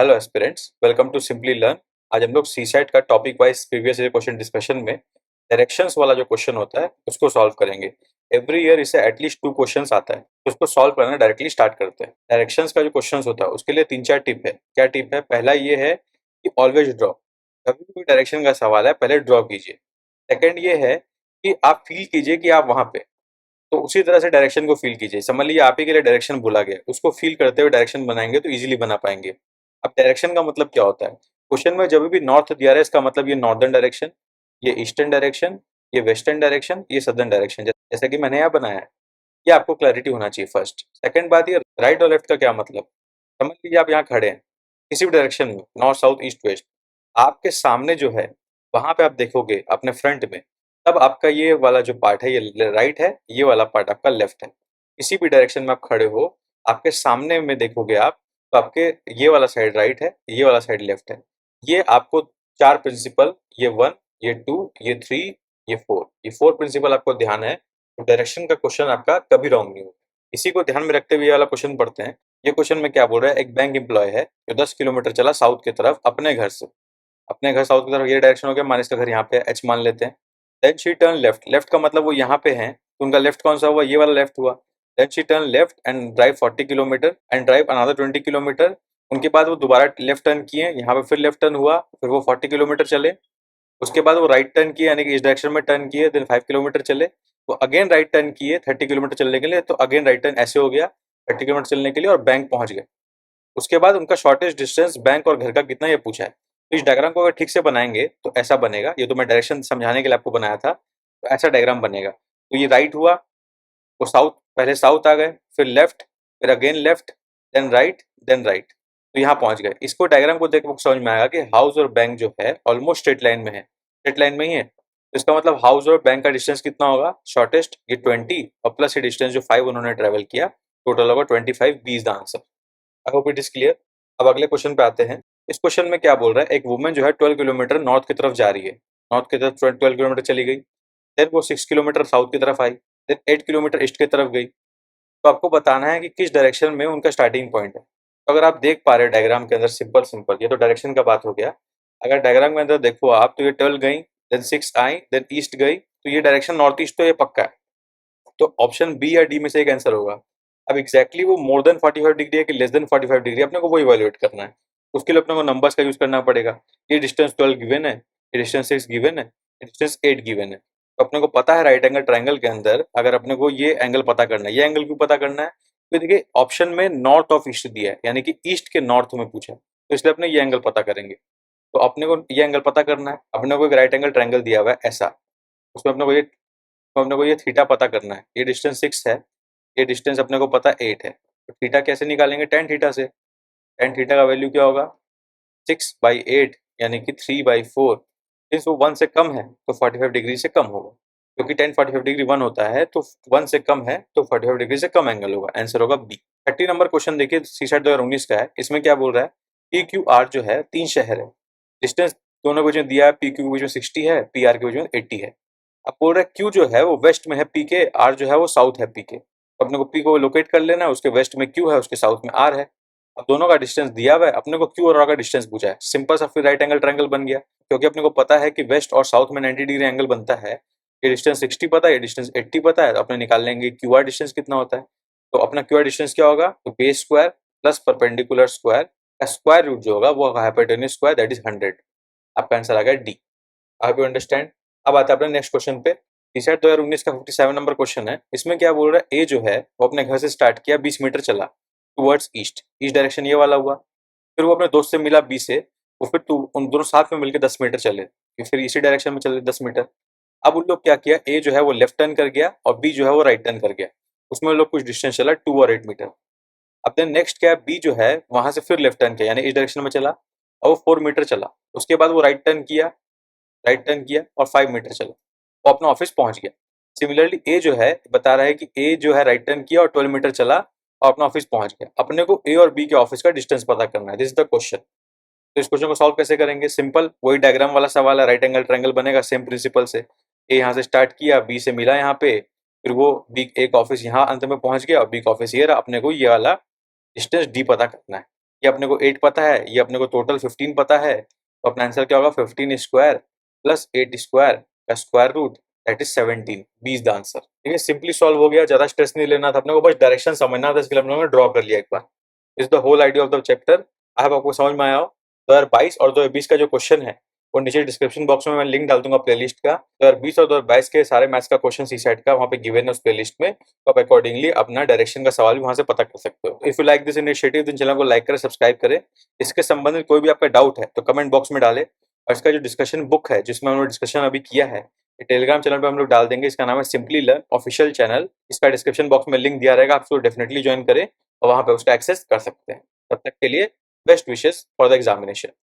Hello aspirants, welcome to simply learn. आज हम लोग सी सेट का topic wise previous year question discussion में डायरेक्शंस वाला जो क्वेश्चन होता है उसको सॉल्व करेंगे। एवरी ईयर इसे एटलीस्ट 2 क्वेश्चंस आता है, तो उसको सॉल्व करना डायरेक्टली स्टार्ट करते हैं। डायरेक्शंस का जो क्वेश्चंस होता है उसके लिए 3-4 टिप है। क्या टिप है? पहला ये है कि ऑलवेज ड्रॉ। कभी भी डायरेक्शन का सवाल है पहले ड्रॉ कीजिए। सेकंड ये है कि आप फील कीजिए कि आप वहां पे, तो उसी तरह से डायरेक्शन को फील कीजिए। समझ लीजिए आप ही के लिए डायरेक्शन भूला गया, उसको फील करते हुए डायरेक्शन बनाएंगे तो इजीली बना पाएंगे। अब डायरेक्शन का मतलब क्या होता है? क्वेश्चन में जब भी नॉर्थ दिया रहा है इसका मतलब ये नॉर्दर्न डायरेक्शन, ये ईस्टर्न डायरेक्शन, ये वेस्टर्न डायरेक्शन, ये सदर्न डायरेक्शन, जैसा कि मैंने यहाँ बनाया है। ये आपको क्लैरिटी होना चाहिए फर्स्ट। सेकंड बात, ये राइट और लेफ्ट का क्या मतलब? समझ लीजिए आप यहाँ खड़े हैं किसी भी डायरेक्शन में, नॉर्थ साउथ ईस्ट वेस्ट, आपके सामने जो है वहां पे आप देखोगे अपने फ्रंट में, तब आपका ये वाला जो पार्ट है ये राइट है, ये वाला पार्ट आपका लेफ्ट है। किसी भी डायरेक्शन में आप खड़े हो, आपके सामने में देखोगे आप, तो आपके ये वाला साइड राइट है, ये वाला साइड लेफ्ट है। ये आपको 4 प्रिंसिपल, ये 1, ये 2, ये 3, ये 4, ये 4 प्रिंसिपल आपको ध्यान है, तो डायरेक्शन का क्वेश्चन आपका कभी रॉन्ग नहीं होगा। इसी को ध्यान में रखते हुए ये वाला क्वेश्चन पढ़ते हैं। ये क्वेश्चन में क्या बोल रहा है? एक बैंक एम्प्लॉय है जो 10 किलोमीटर चला साउथ की तरफ अपने घर से। अपने घर साउथ की तरफ ये डायरेक्शन हो गया, मान इसका घर यहाँ पे एच मान लेते हैं। Then she turn left. Left का मतलब वो यहाँ पे हैं, तो उनका लेफ्ट कौन सा हुआ? ये वाला लेफ्ट हुआ। Then she turn left and drive 40 kilometre and drive another 20 kilometre. उनके बाद वो दोबारा लेफ्ट टर्न किए, यहाँ पे फिर लेफ्ट टर्न हुआ, फिर वो 40 किलोमीटर चले। उसके बाद वो राइट टर्न किए, यानी कि इस डायरेक्शन में टर्न किए, देन 5 किलोमीटर चले। वो अगेन राइट टर्न किए 30 किलोमीटर चलने के लिए, तो अगेन राइट टर्न ऐसे हो गया 30 किलोमीटर चलने के लिए और बैंक पहुंच गए। उसके बाद उनका शॉर्टेस्ट डिस्टेंस बैंक और घर का कितना ये पूछा है। तो इस डायग्राम को अगर ठीक से बनाएंगे तो ऐसा बनेगा। ये तो मैं डायरेक्शन समझाने के लिए आपको बनाया था, तो ऐसा डायग्राम बनेगा। तो ये राइट हुआ, वो साउथ, पहले साउथ आ गए, फिर लेफ्ट, फिर again left, then right, then right, तो यहाँ पहुंच गए। इसको डायग्राम को देख समझ में आएगा कि हाउस और बैंक जो है ऑलमोस्ट स्ट्रेट लाइन में है, स्ट्रेट लाइन में ही है। तो इसका मतलब हाउस और बैंक का डिस्टेंस कितना होगा? शॉर्टेस्ट ये 20 और प्लस ये डिस्टेंस जो 5 उन्होंने ट्रेवल किया, टोटल होगा 25। B is the answer. I hope it is clear. अब अगले क्वेश्चन पे आते हैं। इस क्वेश्चन में क्या बोल रहा है? एक वुमेन जो है 12 किलोमीटर नॉर्थ की तरफ जा रही है, नॉर्थ की तरफ 12 किलोमीटर चली गई। देन वो 6 किलोमीटर साउथ की तरफ आई, देन 8 किलोमीटर ईस्ट की तरफ गई। तो आपको बताना है कि किस डायरेक्शन में उनका स्टार्टिंग पॉइंट है। तो अगर आप देख पा रहे हो डायग्राम के अंदर, सिंपल सिंपल, ये तो डायरेक्शन का बात हो गया। अगर डायग्राम के अंदर देखो आप, तो ये 12 गई, देन 6 आई, देन ईस्ट गई, तो ये डायरेक्शन नॉर्थ ईस्ट तो ये पक्का है। तो ऑप्शन बी या डी में से एक आंसर होगा। अब एग्जैक्टली वो मोर देन 45 डिग्री है कि लेस देन 45 डिग्री, अपने को वो इवेल्युएट करना है। उसके लिए अपने को नंबर्स का यूज करना पड़ेगा। ये डिस्टेंस 12 गिवन है, ये डिस्टेंस 6 गिवन है, ये डिस्टेंस 8 गिवन है। तो अपने को पता है राइट एंगल ट्राइंगल के अंदर अगर अपने को ये एंगल पता करना है, ये एंगल क्यों पता करना है? तो देखिए ऑप्शन में नॉर्थ ऑफ ईस्ट दिया है, यानी कि ईस्ट के नॉर्थ में पूछा है, तो इसलिए अपने ये एंगल पता करेंगे। तो अपने को ये एंगल पता करना है। अपने को एक राइट एंगल ट्राइंगल दिया हुआ है ऐसा, उसमें अपने को ये थीटा पता करना है। ये डिस्टेंस 6 है, ये डिस्टेंस अपने को पता 8 है, तो थीटा कैसे निकालेंगे? टेन थीटा से। टेन थीटा का वैल्यू क्या होगा? 6/8, यानी कि 3/4। सिंस वो 1 से कम है तो 45 डिग्री से कम होगा, क्योंकि टेन 45 डिग्री 1 होता है, तो 1 से कम है तो 45 डिग्री से कम एंगल होगा। आंसर होगा बी। 30 नंबर क्वेश्चन देखिए, सी सेट 2019 का है। इसमें क्या बोल रहा है? पी क्यू आर जो है 3 शहर है, डिस्टेंस दोनों के बीच में दिया है, पी क्यू के बीच में 60 है, पी आर के बीच में 80 है। अब बोल रहा है क्यू जो है वो वेस्ट में है पी के, आर जो है वो साउथ है पी के। तो अपने को पी को लोकेट कर लेना है, उसके वेस्ट में क्यू है, उसके साउथ में आर है। अब दोनों का डिस्टेंस दिया हुआ है, अपने को क्यू और आर का डिस्टेंस पूछा है। सिंपल सा फिर राइट एंगल ट्रायंगल बन गया, क्योंकि अपने को पता है कि वेस्ट और साउथ में 90 डिग्री एंगल बनता है। ये डिस्टेंस 60 पता है, ये डिस्टेंस 80 पता है, तो अपने निकाल लेंगे क्यू आर डिस्टेंस कितना होता है। तो अपना क्यू आर डिस्टेंस क्या होगा? तो base square plus perpendicular square का स्क्वायर रूट जो होगा वो हाइपोटेन्यूज स्क्वायर, दैट इज 100। आपका आंसर आ गया डी। I you understand. अब आता है अपने नेक्स्ट क्वेश्चन पे। टीशर्ट 2019 का 57 नंबर क्वेश्चन है। इसमें क्या बोल रहा है? ए जो है वो अपने घर से स्टार्ट किया, 20 मीटर चला टुवर्ड्स ईस्ट, ईस्ट डायरेक्शन ये वाला हुआ। फिर वो अपने दोस्त से मिला बी से, वो फिर उन दोनों साथ में मिलकर 10 मीटर चले, फिर इसी डायरेक्शन में चले 10 मीटर। अब उन लोग क्या किया? ए जो है वो लेफ्ट टर्न कर गया और बी जो है वो राइट टर्न कर गया। उसमें उन लोग कुछ डिस्टेंस चला 2 और 8 मीटर। अब देन नेक्स्ट क्या है? बी जो है वहां से फिर लेफ्ट टर्न किया, यानी इस डायरेक्शन में चला और वो 4 मीटर चला। उसके बाद वो राइट टर्न किया, राइट टर्न किया और 5 मीटर चला, वो अपना ऑफिस पहुंच गया। सिमिलरली ए जो है बता रहा है कि ए जो है राइट टर्न किया और 12 मीटर चला और अपना ऑफिस पहुंच गया। अपने को ए और बी के ऑफिस का डिस्टेंस पता करना है। This is the question. तो इस क्वेश्चन को सॉल्व कैसे करेंगे? सिंपल, वही डायग्राम वाला सवाल है, राइट एंगल ट्रायंगल बनेगा सेम प्रिंसिपल से। ए यहाँ से स्टार्ट किया, बी से मिला यहाँ पे, फिर वो बी ए का ऑफिस यहाँ अंत में पहुंच गया और बी का ऑफिस ये रहा। अपने को ये वाला डिस्टेंस डी पता करना है। ये अपने को 8 पता है, ये अपने को टोटल 15 पता है, तो अपना आंसर क्या होगा 15 स्क्वायर प्लस 8 स्क्वायर का square root that is 17, 20 the answer. ठीक है, सिंपली सॉल्व हो गया, ज्यादा स्ट्रेस नहीं लेना था अपने को, बस डायरेक्शन समझना था, इसके लिए हम लोगों ने ड्रॉ कर लिया एक बार। Is the whole idea of the chapter. I hope आपको समझ में आया हो। 2022 और 2020 का जो क्वेश्चन है वो नीचे डिस्क्रिप्शन बॉक्स में मैं लिंक डाल दूंगा प्लेलिस्ट का। 2020 और 2022 के सारे मैथ्स का क्वेश्चन सी सेट का वहाँ पे गिवन है उस प्लेलिस्ट में, तो आप अकॉर्डिंगली अपना डायरेक्शन का सवाल भी वहाँ से पता कर सकते हो। If you like this initiative then channel को लाइक करें, सब्सक्राइब करें। इसके संबंधित कोई भी आपका डाउट है तो कमेंट बॉक्स में डालें, और इसका जो डिस्कशन बुक है जिसमें हम लोग डिस्कशन अभी किया है टेलीग्राम चैनल पे हम लोग डाल देंगे। इसका नाम है सिंपली लर्न ऑफिशियल चैनल। इसका डिस्क्रिप्शन बॉक्स में लिंक दिया रहेगा, आप उसको डेफिनेटली ज्वाइन करें और वहाँ पे उसका एक्सेस कर सकते हैं। तब तक के लिए best wishes for the examination.